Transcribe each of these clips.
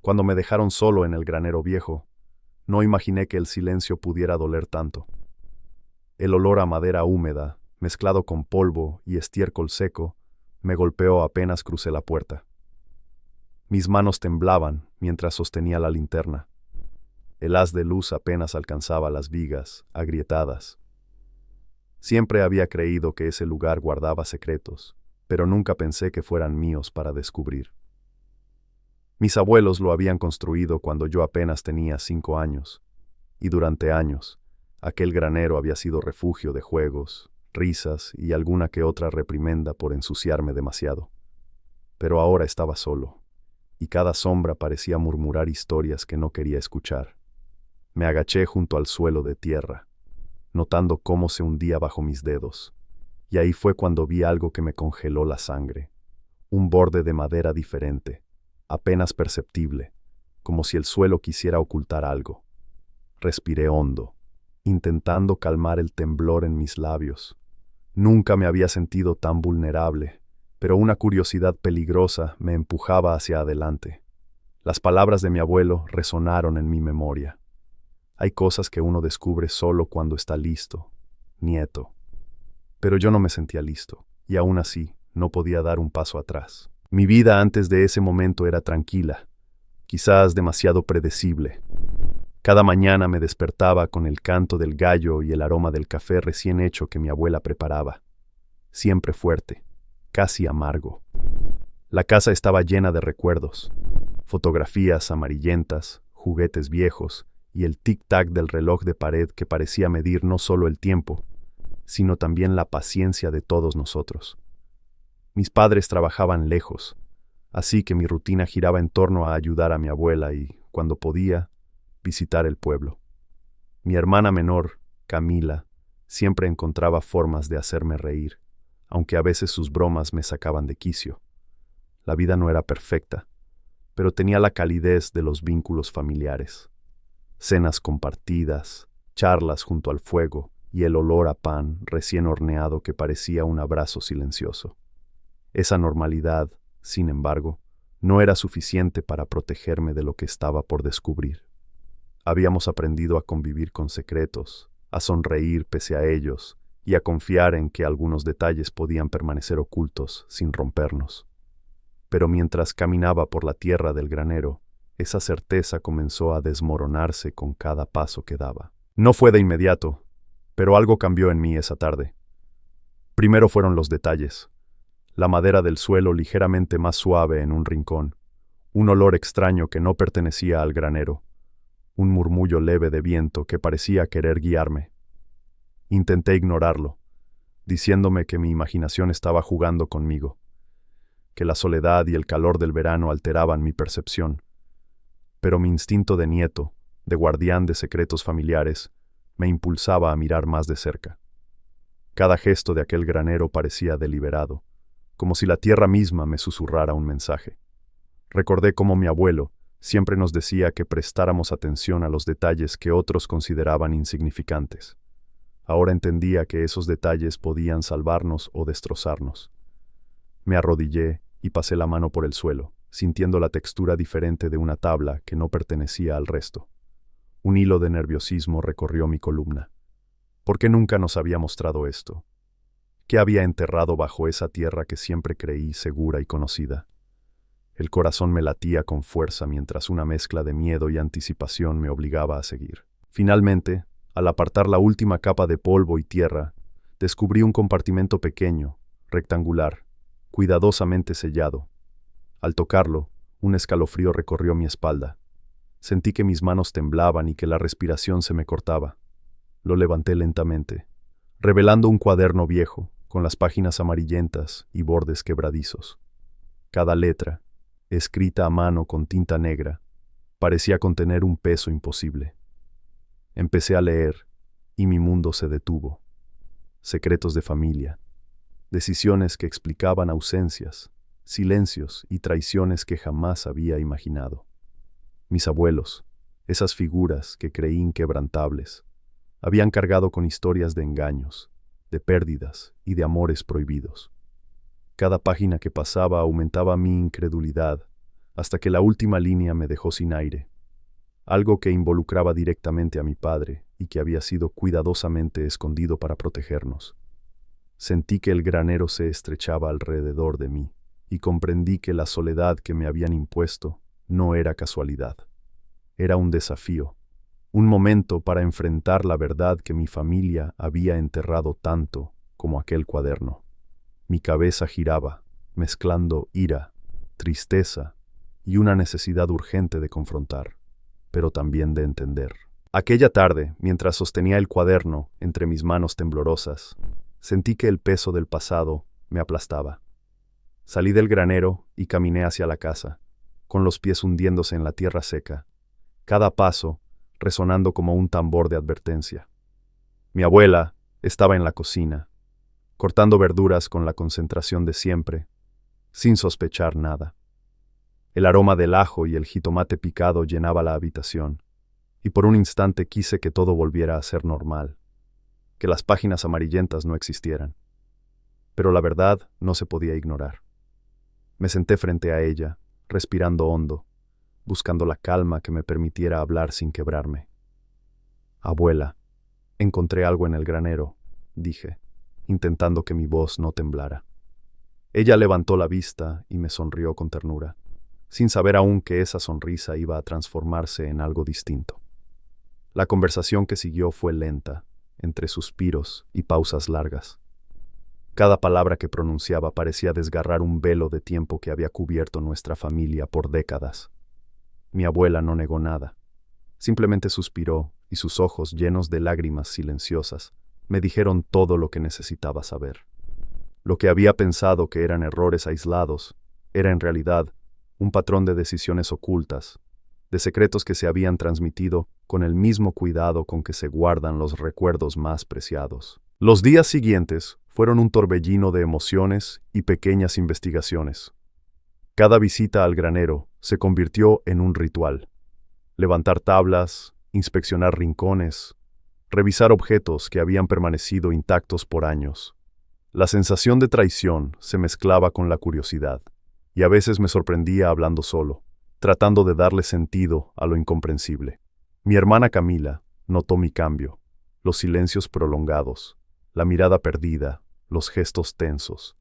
Cuando me dejaron solo en el granero viejo, no imaginé que el silencio pudiera doler tanto. El olor a madera húmeda, mezclado con polvo y estiércol seco, me golpeó apenas crucé la puerta. Mis manos temblaban mientras sostenía la linterna. El haz de luz apenas alcanzaba las vigas, agrietadas. Siempre había creído que ese lugar guardaba secretos, pero nunca pensé que fueran míos para descubrir. Mis abuelos lo habían construido cuando yo apenas tenía 5 años, y durante años, aquel granero había sido refugio de juegos, risas y alguna que otra reprimenda por ensuciarme demasiado. Pero ahora estaba solo, y cada sombra parecía murmurar historias que no quería escuchar. Me agaché junto al suelo de tierra, notando cómo se hundía bajo mis dedos, y ahí fue cuando vi algo que me congeló la sangre, un borde de madera diferente, apenas perceptible, como si el suelo quisiera ocultar algo. Respiré hondo, intentando calmar el temblor en mis labios. Nunca me había sentido tan vulnerable, pero una curiosidad peligrosa me empujaba hacia adelante. Las palabras de mi abuelo resonaron en mi memoria. Hay cosas que uno descubre solo cuando está listo, nieto. Pero yo no me sentía listo, y aún así no podía dar un paso atrás. Mi vida antes de ese momento era tranquila, quizás demasiado predecible. Cada mañana me despertaba con el canto del gallo y el aroma del café recién hecho que mi abuela preparaba. Siempre fuerte, casi amargo. La casa estaba llena de recuerdos, fotografías amarillentas, juguetes viejos y el tic-tac del reloj de pared que parecía medir no solo el tiempo, sino también la paciencia de todos nosotros. Mis padres trabajaban lejos, así que mi rutina giraba en torno a ayudar a mi abuela y, cuando podía, visitar el pueblo. Mi hermana menor, Camila, siempre encontraba formas de hacerme reír, aunque a veces sus bromas me sacaban de quicio. La vida no era perfecta, pero tenía la calidez de los vínculos familiares. Cenas compartidas, charlas junto al fuego y el olor a pan recién horneado que parecía un abrazo silencioso. Esa normalidad, sin embargo, no era suficiente para protegerme de lo que estaba por descubrir. Habíamos aprendido a convivir con secretos, a sonreír pese a ellos y a confiar en que algunos detalles podían permanecer ocultos sin rompernos. Pero mientras caminaba por la tierra del granero, esa certeza comenzó a desmoronarse con cada paso que daba. No fue de inmediato, pero algo cambió en mí esa tarde. Primero fueron los detalles. La madera del suelo ligeramente más suave en un rincón, un olor extraño que no pertenecía al granero, un murmullo leve de viento que parecía querer guiarme. Intenté ignorarlo, diciéndome que mi imaginación estaba jugando conmigo, que la soledad y el calor del verano alteraban mi percepción. Pero mi instinto de nieto, de guardián de secretos familiares, me impulsaba a mirar más de cerca. Cada gesto de aquel granero parecía deliberado, como si la tierra misma me susurrara un mensaje. Recordé cómo mi abuelo siempre nos decía que prestáramos atención a los detalles que otros consideraban insignificantes. Ahora entendía que esos detalles podían salvarnos o destrozarnos. Me arrodillé y pasé la mano por el suelo, sintiendo la textura diferente de una tabla que no pertenecía al resto. Un hilo de nerviosismo recorrió mi columna. ¿Por qué nunca nos había mostrado esto? ¿Qué había enterrado bajo esa tierra que siempre creí segura y conocida? El corazón me latía con fuerza mientras una mezcla de miedo y anticipación me obligaba a seguir. Finalmente, al apartar la última capa de polvo y tierra, descubrí un compartimento pequeño, rectangular, cuidadosamente sellado. Al tocarlo, un escalofrío recorrió mi espalda. Sentí que mis manos temblaban y que la respiración se me cortaba. Lo levanté lentamente, revelando un cuaderno viejo, con las páginas amarillentas y bordes quebradizos. Cada letra, escrita a mano con tinta negra, parecía contener un peso imposible. Empecé a leer, y mi mundo se detuvo. Secretos de familia, decisiones que explicaban ausencias, silencios y traiciones que jamás había imaginado. Mis abuelos, esas figuras que creí inquebrantables, habían cargado con historias de engaños, de pérdidas y de amores prohibidos. Cada página que pasaba aumentaba mi incredulidad, hasta que la última línea me dejó sin aire. Algo que involucraba directamente a mi padre y que había sido cuidadosamente escondido para protegernos. Sentí que el granero se estrechaba alrededor de mí y comprendí que la soledad que me habían impuesto no era casualidad. Era un desafío, un momento para enfrentar la verdad que mi familia había enterrado tanto como aquel cuaderno. Mi cabeza giraba, mezclando ira, tristeza y una necesidad urgente de confrontar, pero también de entender. Aquella tarde, mientras sostenía el cuaderno entre mis manos temblorosas, sentí que el peso del pasado me aplastaba. Salí del granero y caminé hacia la casa, con los pies hundiéndose en la tierra seca, cada paso resonando como un tambor de advertencia. Mi abuela estaba en la cocina, cortando verduras con la concentración de siempre, sin sospechar nada. El aroma del ajo y el jitomate picado llenaba la habitación, y por un instante quise que todo volviera a ser normal, que las páginas amarillentas no existieran. Pero la verdad no se podía ignorar. Me senté frente a ella, respirando hondo, buscando la calma que me permitiera hablar sin quebrarme. Abuela, encontré algo en el granero, dije, intentando que mi voz no temblara. Ella levantó la vista y me sonrió con ternura, sin saber aún que esa sonrisa iba a transformarse en algo distinto. La conversación que siguió fue lenta, entre suspiros y pausas largas. Cada palabra que pronunciaba parecía desgarrar un velo de tiempo que había cubierto nuestra familia por décadas. Mi abuela no negó nada. Simplemente suspiró y sus ojos, llenos de lágrimas silenciosas, me dijeron todo lo que necesitaba saber. Lo que había pensado que eran errores aislados era en realidad un patrón de decisiones ocultas, de secretos que se habían transmitido con el mismo cuidado con que se guardan los recuerdos más preciados. Los días siguientes fueron un torbellino de emociones y pequeñas investigaciones. Cada visita al granero se convirtió en un ritual. Levantar tablas, inspeccionar rincones, revisar objetos que habían permanecido intactos por años. La sensación de traición se mezclaba con la curiosidad, y a veces me sorprendía hablando solo, tratando de darle sentido a lo incomprensible. Mi hermana Camila notó mi cambio, los silencios prolongados, la mirada perdida, los gestos tensos.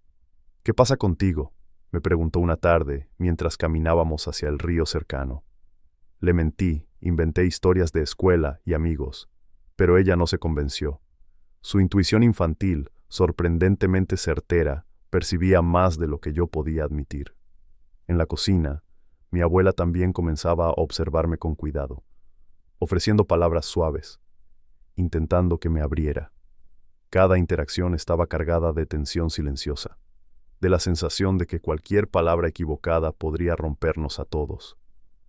«¿Qué pasa contigo?», me preguntó una tarde mientras caminábamos hacia el río cercano. Le mentí, inventé historias de escuela y amigos, pero ella no se convenció. Su intuición infantil, sorprendentemente certera, percibía más de lo que yo podía admitir. En la cocina, mi abuela también comenzaba a observarme con cuidado, ofreciendo palabras suaves, intentando que me abriera. Cada interacción estaba cargada de tensión silenciosa, de la sensación de que cualquier palabra equivocada podría rompernos a todos.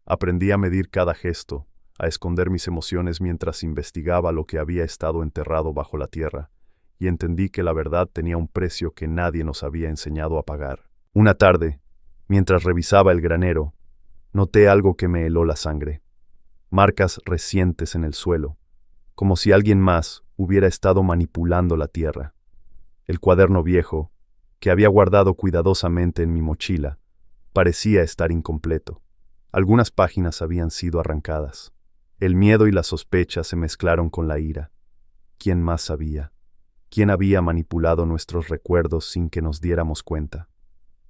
Aprendí a medir cada gesto, a esconder mis emociones mientras investigaba lo que había estado enterrado bajo la tierra, y entendí que la verdad tenía un precio que nadie nos había enseñado a pagar. Una tarde, mientras revisaba el granero, noté algo que me heló la sangre. Marcas recientes en el suelo, como si alguien más hubiera estado manipulando la tierra. El cuaderno viejo, que había guardado cuidadosamente en mi mochila, parecía estar incompleto. Algunas páginas habían sido arrancadas. El miedo y la sospecha se mezclaron con la ira. ¿Quién más sabía? ¿Quién había manipulado nuestros recuerdos sin que nos diéramos cuenta?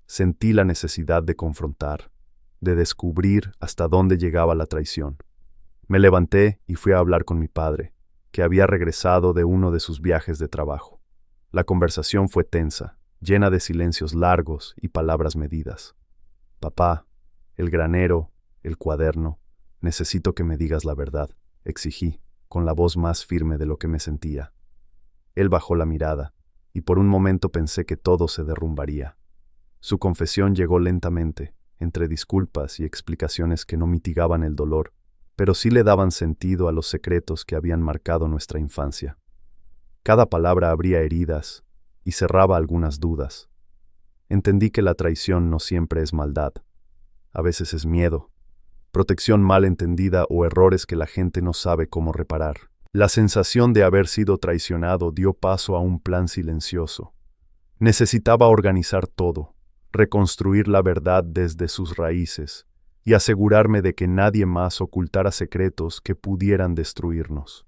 Sentí la necesidad de confrontar, de descubrir hasta dónde llegaba la traición. Me levanté y fui a hablar con mi padre, que había regresado de uno de sus viajes de trabajo. La conversación fue tensa, llena de silencios largos y palabras medidas. «Papá, el granero, el cuaderno, necesito que me digas la verdad», exigí, con la voz más firme de lo que me sentía. Él bajó la mirada, y por un momento pensé que todo se derrumbaría. Su confesión llegó lentamente, entre disculpas y explicaciones que no mitigaban el dolor, pero sí le daban sentido a los secretos que habían marcado nuestra infancia. Cada palabra abría heridas y cerraba algunas dudas. Entendí que la traición no siempre es maldad. A veces es miedo, protección mal entendida o errores que la gente no sabe cómo reparar. La sensación de haber sido traicionado dio paso a un plan silencioso. Necesitaba organizar todo, reconstruir la verdad desde sus raíces, y asegurarme de que nadie más ocultara secretos que pudieran destruirnos.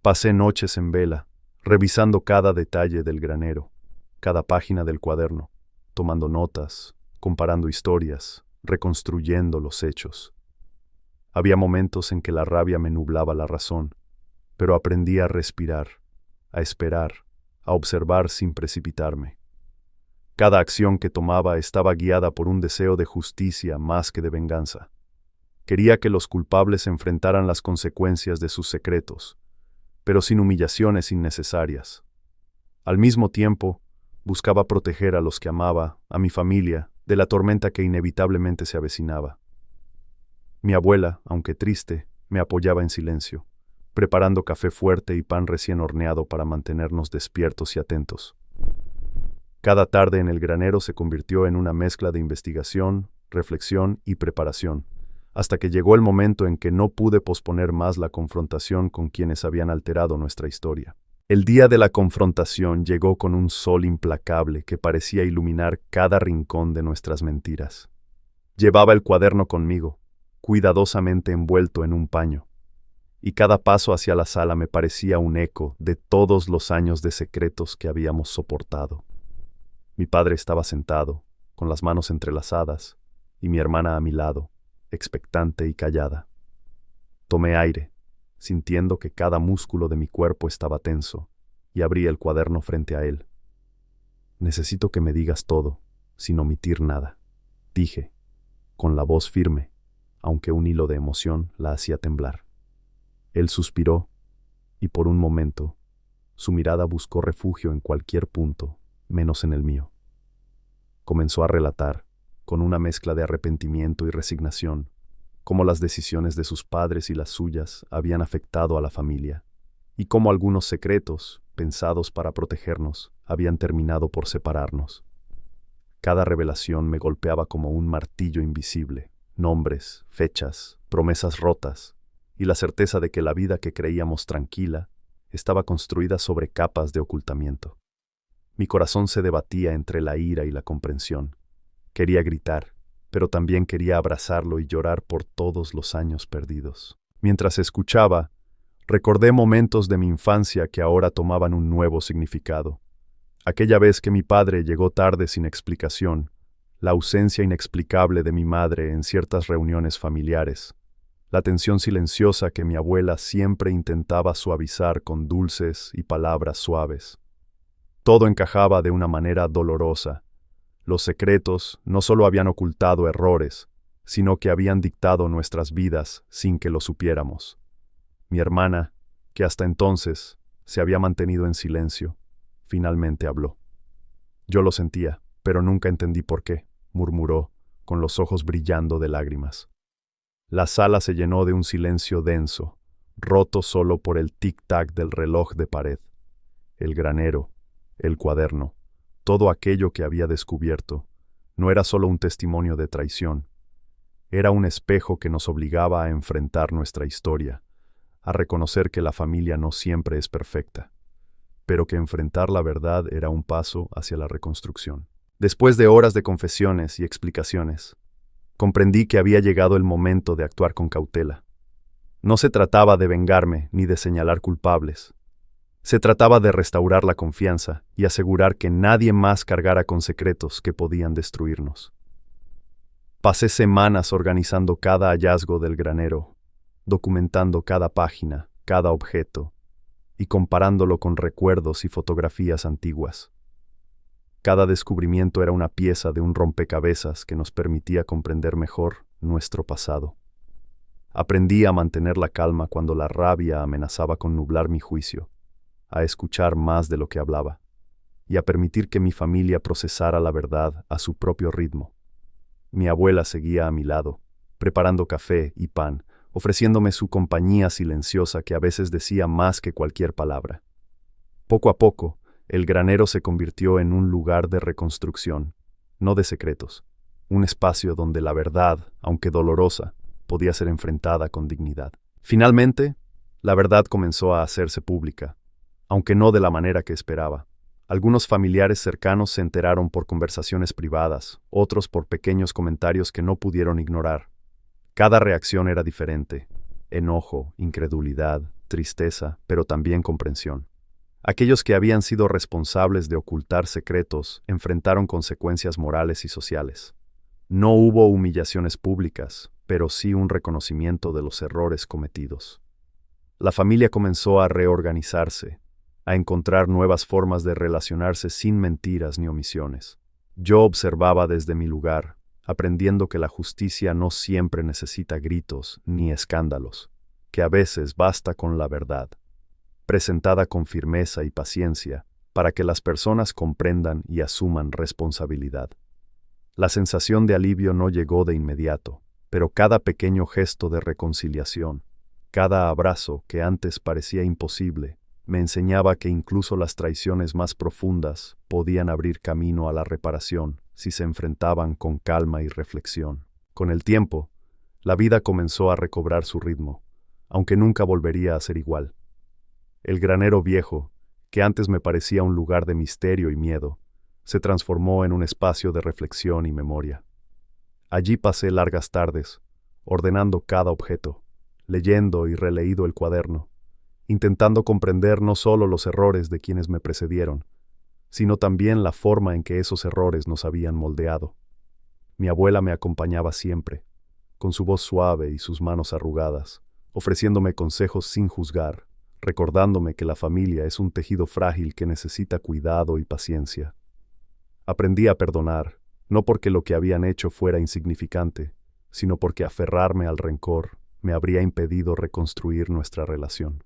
Pasé noches en vela, revisando cada detalle del granero, cada página del cuaderno, tomando notas, comparando historias, reconstruyendo los hechos. Había momentos en que la rabia me nublaba la razón, pero aprendí a respirar, a esperar, a observar sin precipitarme. Cada acción que tomaba estaba guiada por un deseo de justicia más que de venganza. Quería que los culpables enfrentaran las consecuencias de sus secretos, pero sin humillaciones innecesarias. Al mismo tiempo, buscaba proteger a los que amaba, a mi familia, de la tormenta que inevitablemente se avecinaba. Mi abuela, aunque triste, me apoyaba en silencio, preparando café fuerte y pan recién horneado para mantenernos despiertos y atentos. Cada tarde en el granero se convirtió en una mezcla de investigación, reflexión y preparación, hasta que llegó el momento en que no pude posponer más la confrontación con quienes habían alterado nuestra historia. El día de la confrontación llegó con un sol implacable que parecía iluminar cada rincón de nuestras mentiras. Llevaba el cuaderno conmigo, cuidadosamente envuelto en un paño, y cada paso hacia la sala me parecía un eco de todos los años de secretos que habíamos soportado. Mi padre estaba sentado, con las manos entrelazadas, y mi hermana a mi lado, expectante y callada. Tomé aire, sintiendo que cada músculo de mi cuerpo estaba tenso, y abrí el cuaderno frente a él. «Necesito que me digas todo, sin omitir nada», dije, con la voz firme, aunque un hilo de emoción la hacía temblar. Él suspiró, y por un momento, su mirada buscó refugio en cualquier punto, menos en el mío. Comenzó a relatar, con una mezcla de arrepentimiento y resignación, cómo las decisiones de sus padres y las suyas habían afectado a la familia, y cómo algunos secretos, pensados para protegernos, habían terminado por separarnos. Cada revelación me golpeaba como un martillo invisible, nombres, fechas, promesas rotas, y la certeza de que la vida que creíamos tranquila estaba construida sobre capas de ocultamiento. Mi corazón se debatía entre la ira y la comprensión. Quería gritar, pero también quería abrazarlo y llorar por todos los años perdidos. Mientras escuchaba, recordé momentos de mi infancia que ahora tomaban un nuevo significado. Aquella vez que mi padre llegó tarde sin explicación, la ausencia inexplicable de mi madre en ciertas reuniones familiares, la tensión silenciosa que mi abuela siempre intentaba suavizar con dulces y palabras suaves. Todo encajaba de una manera dolorosa. Los secretos no solo habían ocultado errores, sino que habían dictado nuestras vidas sin que lo supiéramos. Mi hermana, que hasta entonces se había mantenido en silencio, finalmente habló. Yo lo sentía, pero nunca entendí por qué, murmuró, con los ojos brillando de lágrimas. La sala se llenó de un silencio denso, roto solo por el tic-tac del reloj de pared. El granero, el cuaderno, todo aquello que había descubierto, no era solo un testimonio de traición. Era un espejo que nos obligaba a enfrentar nuestra historia, a reconocer que la familia no siempre es perfecta, pero que enfrentar la verdad era un paso hacia la reconstrucción. Después de horas de confesiones y explicaciones, comprendí que había llegado el momento de actuar con cautela. No se trataba de vengarme ni de señalar culpables. Se trataba de restaurar la confianza y asegurar que nadie más cargara con secretos que podían destruirnos. Pasé semanas organizando cada hallazgo del granero, documentando cada página, cada objeto, y comparándolo con recuerdos y fotografías antiguas. Cada descubrimiento era una pieza de un rompecabezas que nos permitía comprender mejor nuestro pasado. Aprendí a mantener la calma cuando la rabia amenazaba con nublar mi juicio, a escuchar más de lo que hablaba, y a permitir que mi familia procesara la verdad a su propio ritmo. Mi abuela seguía a mi lado, preparando café y pan, ofreciéndome su compañía silenciosa que a veces decía más que cualquier palabra. Poco a poco, el granero se convirtió en un lugar de reconstrucción, no de secretos, un espacio donde la verdad, aunque dolorosa, podía ser enfrentada con dignidad. Finalmente, la verdad comenzó a hacerse pública, aunque no de la manera que esperaba. Algunos familiares cercanos se enteraron por conversaciones privadas, otros por pequeños comentarios que no pudieron ignorar. Cada reacción era diferente: enojo, incredulidad, tristeza, pero también comprensión. Aquellos que habían sido responsables de ocultar secretos enfrentaron consecuencias morales y sociales. No hubo humillaciones públicas, pero sí un reconocimiento de los errores cometidos. La familia comenzó a reorganizarse, a encontrar nuevas formas de relacionarse sin mentiras ni omisiones. Yo observaba desde mi lugar, aprendiendo que la justicia no siempre necesita gritos ni escándalos, que a veces basta con la verdad, presentada con firmeza y paciencia, para que las personas comprendan y asuman responsabilidad. La sensación de alivio no llegó de inmediato, pero cada pequeño gesto de reconciliación, cada abrazo que antes parecía imposible, me enseñaba que incluso las traiciones más profundas podían abrir camino a la reparación si se enfrentaban con calma y reflexión. Con el tiempo, la vida comenzó a recobrar su ritmo, aunque nunca volvería a ser igual. El granero viejo, que antes me parecía un lugar de misterio y miedo, se transformó en un espacio de reflexión y memoria. Allí pasé largas tardes, ordenando cada objeto, leyendo y releído el cuaderno, intentando comprender no solo los errores de quienes me precedieron, sino también la forma en que esos errores nos habían moldeado. Mi abuela me acompañaba siempre, con su voz suave y sus manos arrugadas, ofreciéndome consejos sin juzgar, recordándome que la familia es un tejido frágil que necesita cuidado y paciencia. Aprendí a perdonar, no porque lo que habían hecho fuera insignificante, sino porque aferrarme al rencor me habría impedido reconstruir nuestra relación.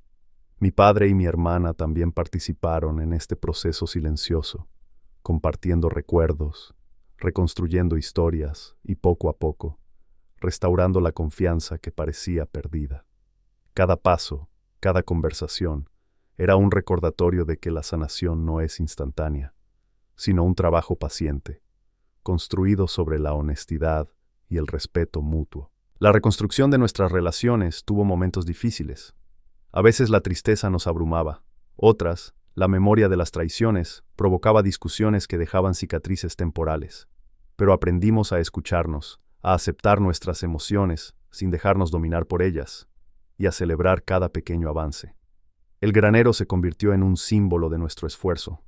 Mi padre y mi hermana también participaron en este proceso silencioso, compartiendo recuerdos, reconstruyendo historias y poco a poco, restaurando la confianza que parecía perdida. Cada paso, cada conversación, era un recordatorio de que la sanación no es instantánea, sino un trabajo paciente, construido sobre la honestidad y el respeto mutuo. La reconstrucción de nuestras relaciones tuvo momentos difíciles. A veces la tristeza nos abrumaba, otras, la memoria de las traiciones, provocaba discusiones que dejaban cicatrices temporales. Pero aprendimos a escucharnos, a aceptar nuestras emociones sin dejarnos dominar por ellas, y a celebrar cada pequeño avance. El granero se convirtió en un símbolo de nuestro esfuerzo,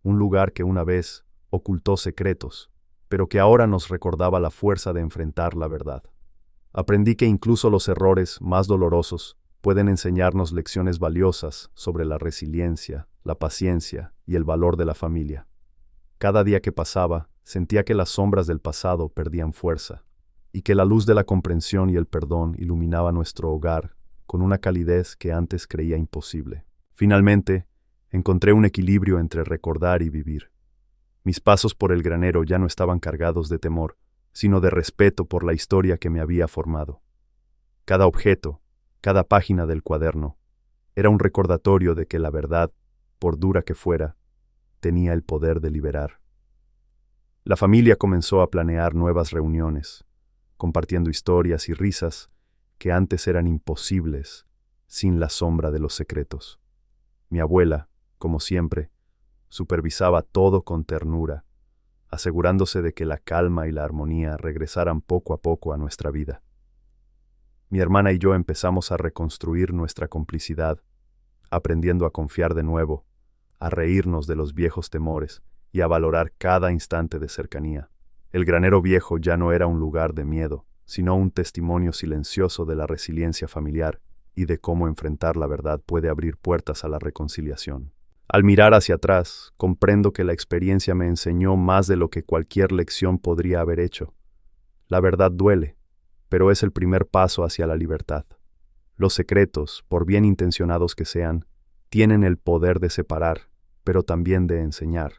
un lugar que una vez ocultó secretos, pero que ahora nos recordaba la fuerza de enfrentar la verdad. Aprendí que incluso los errores más dolorosos pueden enseñarnos lecciones valiosas sobre la resiliencia, la paciencia y el valor de la familia. Cada día que pasaba, sentía que las sombras del pasado perdían fuerza, y que la luz de la comprensión y el perdón iluminaba nuestro hogar con una calidez que antes creía imposible. Finalmente, encontré un equilibrio entre recordar y vivir. Mis pasos por el granero ya no estaban cargados de temor, sino de respeto por la historia que me había formado. Cada objeto, cada página del cuaderno, era un recordatorio de que la verdad, por dura que fuera, tenía el poder de liberar. La familia comenzó a planear nuevas reuniones, compartiendo historias y risas que antes eran imposibles sin la sombra de los secretos. Mi abuela, como siempre, supervisaba todo con ternura, asegurándose de que la calma y la armonía regresaran poco a poco a nuestra vida. Mi hermana y yo empezamos a reconstruir nuestra complicidad, aprendiendo a confiar de nuevo, a reírnos de los viejos temores y a valorar cada instante de cercanía. El granero viejo ya no era un lugar de miedo, sino un testimonio silencioso de la resiliencia familiar y de cómo enfrentar la verdad puede abrir puertas a la reconciliación. Al mirar hacia atrás, comprendo que la experiencia me enseñó más de lo que cualquier lección podría haber hecho. La verdad duele, pero es el primer paso hacia la libertad. Los secretos, por bien intencionados que sean, tienen el poder de separar, pero también de enseñar.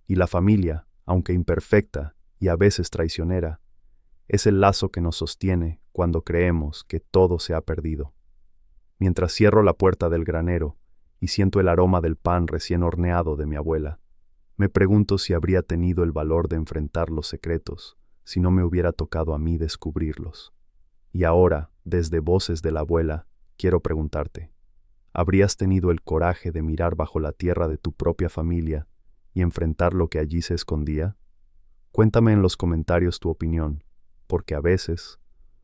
Y la familia, aunque imperfecta y a veces traicionera, es el lazo que nos sostiene cuando creemos que todo se ha perdido. Mientras cierro la puerta del granero y siento el aroma del pan recién horneado de mi abuela, me pregunto si habría tenido el valor de enfrentar los secretos si no me hubiera tocado a mí descubrirlos. Y ahora, desde voces de la abuela, quiero preguntarte, ¿habrías tenido el coraje de mirar bajo la tierra de tu propia familia y enfrentar lo que allí se escondía? Cuéntame en los comentarios tu opinión, porque a veces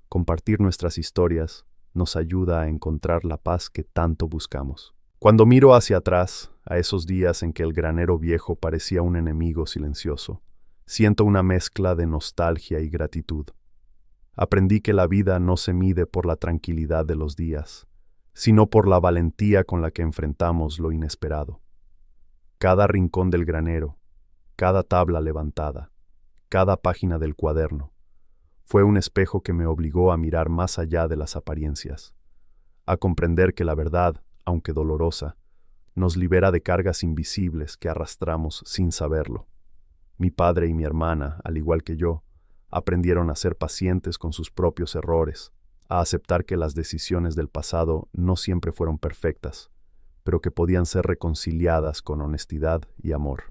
compartir nuestras historias nos ayuda a encontrar la paz que tanto buscamos. Cuando miro hacia atrás, a esos días en que el granero viejo parecía un enemigo silencioso, siento una mezcla de nostalgia y gratitud. Aprendí que la vida no se mide por la tranquilidad de los días, sino por la valentía con la que enfrentamos lo inesperado. Cada rincón del granero, cada tabla levantada, cada página del cuaderno, fue un espejo que me obligó a mirar más allá de las apariencias, a comprender que la verdad, aunque dolorosa, nos libera de cargas invisibles que arrastramos sin saberlo. Mi padre y mi hermana, al igual que yo, aprendieron a ser pacientes con sus propios errores, a aceptar que las decisiones del pasado no siempre fueron perfectas, pero que podían ser reconciliadas con honestidad y amor.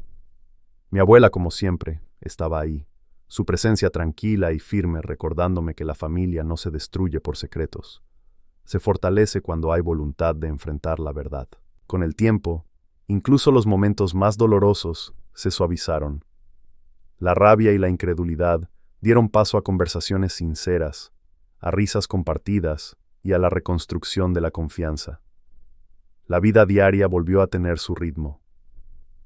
Mi abuela, como siempre, estaba ahí, su presencia tranquila y firme recordándome que la familia no se destruye por secretos. Se fortalece cuando hay voluntad de enfrentar la verdad. Con el tiempo, incluso los momentos más dolorosos se suavizaron. La rabia y la incredulidad dieron paso a conversaciones sinceras, a risas compartidas y a la reconstrucción de la confianza. La vida diaria volvió a tener su ritmo.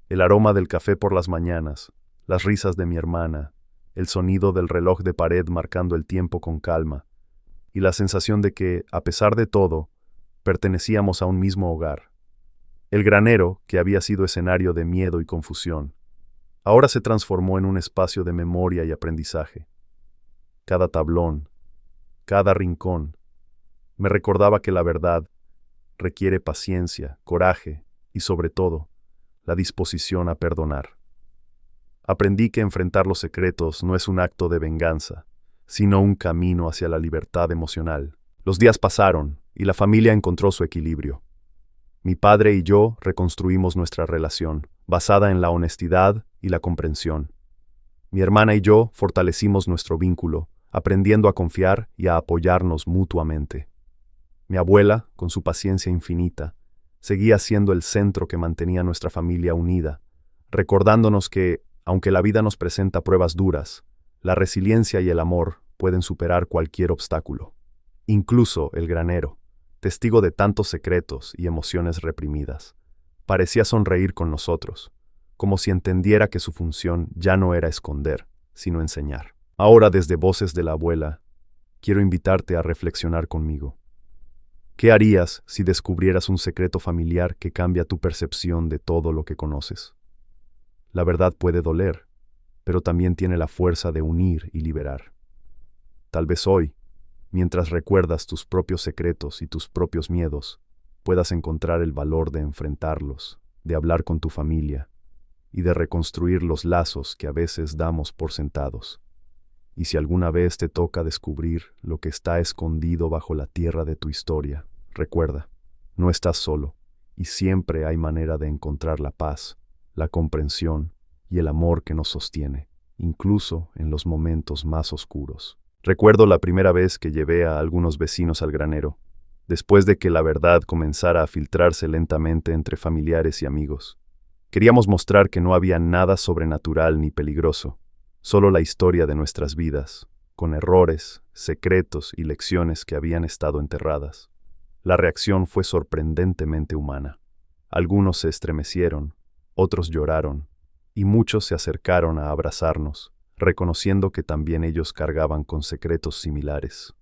El aroma del café por las mañanas, las risas de mi hermana, el sonido del reloj de pared marcando el tiempo con calma, y la sensación de que, a pesar de todo, pertenecíamos a un mismo hogar. El granero, que había sido escenario de miedo y confusión, ahora se transformó en un espacio de memoria y aprendizaje. Cada tablón, cada rincón, me recordaba que la verdad requiere paciencia, coraje y, sobre todo, la disposición a perdonar. Aprendí que enfrentar los secretos no es un acto de venganza, sino un camino hacia la libertad emocional. Los días pasaron y la familia encontró su equilibrio. Mi padre y yo reconstruimos nuestra relación, basada en la honestidad y la comprensión. Mi hermana y yo fortalecimos nuestro vínculo, aprendiendo a confiar y a apoyarnos mutuamente. Mi abuela, con su paciencia infinita, seguía siendo el centro que mantenía nuestra familia unida, recordándonos que, aunque la vida nos presenta pruebas duras, la resiliencia y el amor pueden superar cualquier obstáculo. Incluso el granero, testigo de tantos secretos y emociones reprimidas, parecía sonreír con nosotros, como si entendiera que su función ya no era esconder, sino enseñar. Ahora, desde Voces de la Abuela, quiero invitarte a reflexionar conmigo. ¿Qué harías si descubrieras un secreto familiar que cambia tu percepción de todo lo que conoces? La verdad puede doler, pero también tiene la fuerza de unir y liberar. Tal vez hoy, mientras recuerdas tus propios secretos y tus propios miedos, puedas encontrar el valor de enfrentarlos, de hablar con tu familia y de reconstruir los lazos que a veces damos por sentados. Y si alguna vez te toca descubrir lo que está escondido bajo la tierra de tu historia, recuerda, no estás solo y siempre hay manera de encontrar la paz, la comprensión y el amor que nos sostiene, incluso en los momentos más oscuros. Recuerdo la primera vez que llevé a algunos vecinos al granero, después de que la verdad comenzara a filtrarse lentamente entre familiares y amigos. Queríamos mostrar que no había nada sobrenatural ni peligroso, solo la historia de nuestras vidas, con errores, secretos y lecciones que habían estado enterradas. La reacción fue sorprendentemente humana. Algunos se estremecieron, otros lloraron, y muchos se acercaron a abrazarnos, reconociendo que también ellos cargaban con secretos similares.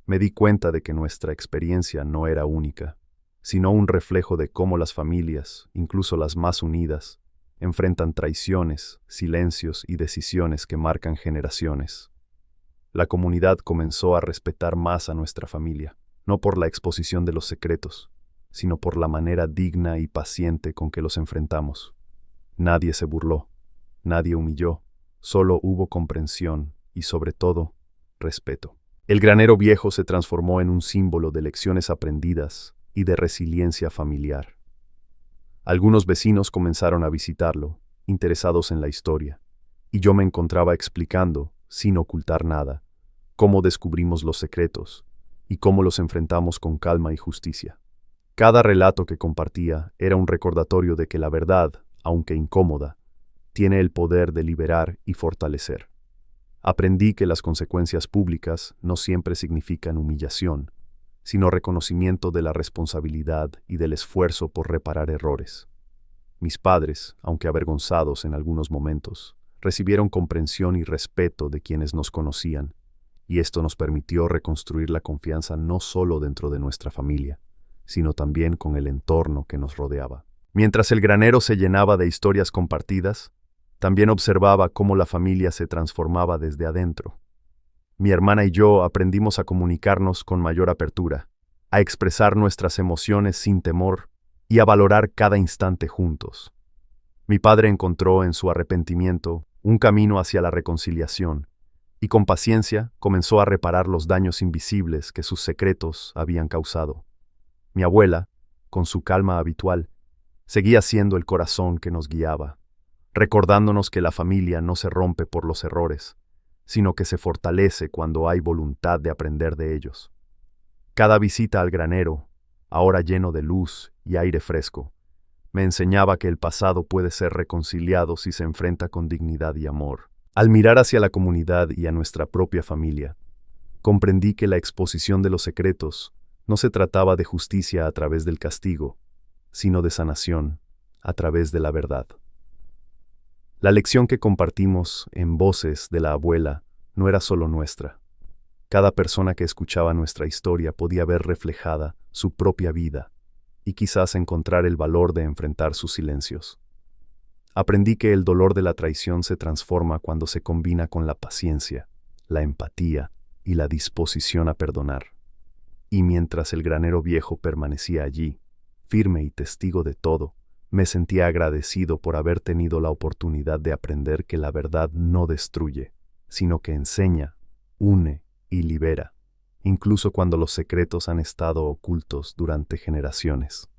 Me di cuenta de que nuestra experiencia no era única, sino un reflejo de cómo las familias, incluso las más unidas, enfrentan traiciones, silencios y decisiones que marcan generaciones. La comunidad comenzó a respetar más a nuestra familia, no por la exposición de los secretos, sino por la manera digna y paciente con que los enfrentamos. Nadie se burló, nadie humilló, solo hubo comprensión y, sobre todo, respeto. El granero viejo se transformó en un símbolo de lecciones aprendidas y de resiliencia familiar. Algunos vecinos comenzaron a visitarlo, interesados en la historia, y yo me encontraba explicando, sin ocultar nada, cómo descubrimos los secretos y cómo los enfrentamos con calma y justicia. Cada relato que compartía era un recordatorio de que la verdad, aunque incómoda, tiene el poder de liberar y fortalecer. Aprendí que las consecuencias públicas no siempre significan humillación, sino reconocimiento de la responsabilidad y del esfuerzo por reparar errores. Mis padres, aunque avergonzados en algunos momentos, recibieron comprensión y respeto de quienes nos conocían, y esto nos permitió reconstruir la confianza no solo dentro de nuestra familia, sino también con el entorno que nos rodeaba. Mientras el granero se llenaba de historias compartidas, también observaba cómo la familia se transformaba desde adentro. Mi hermana y yo aprendimos a comunicarnos con mayor apertura, a expresar nuestras emociones sin temor y a valorar cada instante juntos. Mi padre encontró en su arrepentimiento un camino hacia la reconciliación y con paciencia comenzó a reparar los daños invisibles que sus secretos habían causado. Mi abuela, con su calma habitual, seguía siendo el corazón que nos guiaba, recordándonos que la familia no se rompe por los errores, sino que se fortalece cuando hay voluntad de aprender de ellos. Cada visita al granero, ahora lleno de luz y aire fresco, me enseñaba que el pasado puede ser reconciliado si se enfrenta con dignidad y amor. Al mirar hacia la comunidad y a nuestra propia familia, comprendí que la exposición de los secretos no se trataba de justicia a través del castigo, sino de sanación a través de la verdad. La lección que compartimos en voces de la abuela no era solo nuestra. Cada persona que escuchaba nuestra historia podía ver reflejada su propia vida y quizás encontrar el valor de enfrentar sus silencios. Aprendí que el dolor de la traición se transforma cuando se combina con la paciencia, la empatía y la disposición a perdonar. Y mientras el granero viejo permanecía allí, firme y testigo de todo, me sentía agradecido por haber tenido la oportunidad de aprender que la verdad no destruye, sino que enseña, une y libera, incluso cuando los secretos han estado ocultos durante generaciones.